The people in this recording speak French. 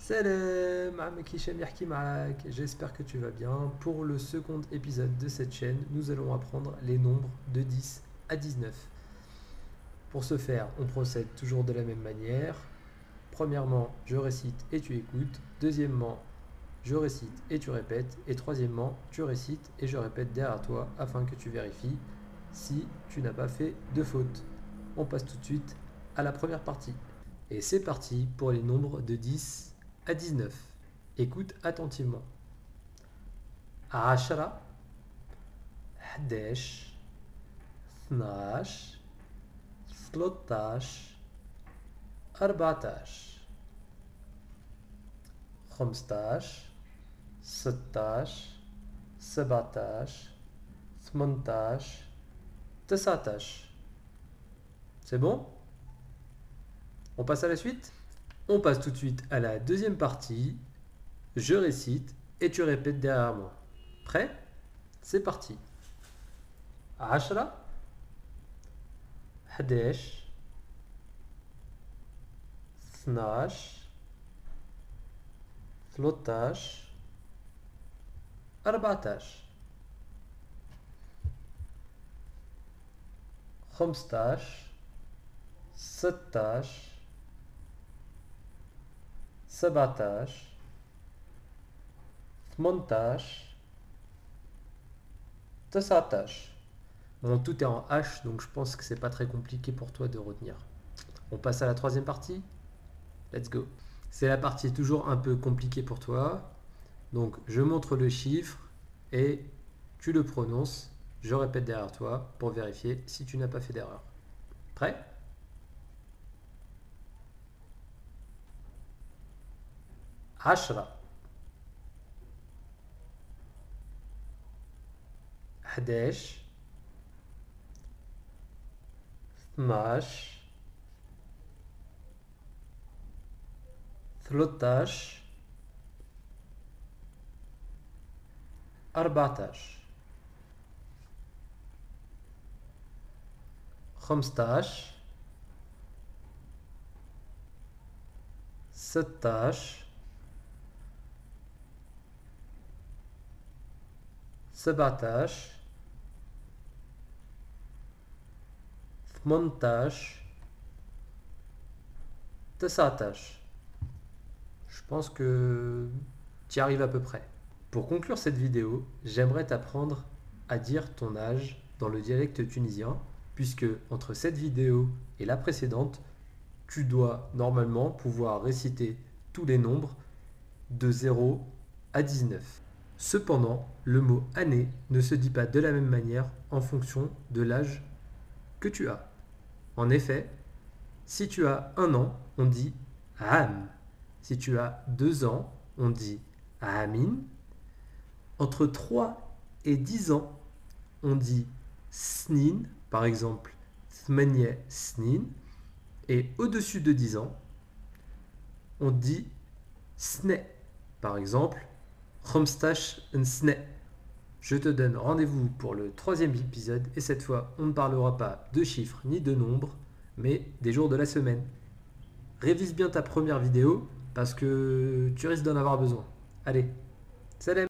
Salam, عمك هشام يحكي معاك. J'espère que tu vas bien. Pour le second épisode de cette chaîne, nous allons apprendre les nombres de 10 à 19. Pour ce faire, on procède toujours de la même manière. Premièrement, je récite et tu écoutes. Deuxièmement, je récite et tu répètes. Et troisièmement, tu récites et je répète derrière toi afin que tu vérifies si tu n'as pas fait de faute. On passe tout de suite à la première partie. Et c'est parti pour les nombres de 10 à 19. Écoute attentivement. 10 11 12 13 14 15 16 17 18 19. C'est bon? On passe à la suite? On passe tout de suite à la deuxième partie. Je récite et tu répètes derrière moi. Prêt? C'est parti. 10 11 12 13 14 15 16 17 18 19. Bon, tout est en H, donc je pense que c'est pas très compliqué pour toi de retenir. On passe à la troisième partie. Let's go. C'est la partie toujours un peu compliquée pour toi. Donc je montre le chiffre et tu le prononces. Je répète derrière toi pour vérifier si tu n'as pas fait d'erreur. Prêt? 10 11 12 13 14 15 16 17 18 19. Je pense que tu y arrives à peu près. Pour conclure cette vidéo, j'aimerais t'apprendre à dire ton âge dans le dialecte tunisien, puisque entre cette vidéo et la précédente, tu dois normalement pouvoir réciter tous les nombres de 0 à 19. Cependant, le mot année ne se dit pas de la même manière en fonction de l'âge que tu as. En effet, si tu as 1 an, on dit am. Si tu as 2 ans, on dit amin. Entre 3 et 10 ans, on dit snin, par exemple, thmaniye snin. Et au-dessus de 10 ans, on dit sne, par exemple, khomstash sne. Je te donne rendez-vous pour le troisième épisode et cette fois, on ne parlera pas de chiffres ni de nombres, mais des jours de la semaine. Révise bien ta première vidéo parce que tu risques d'en avoir besoin. Allez, salam!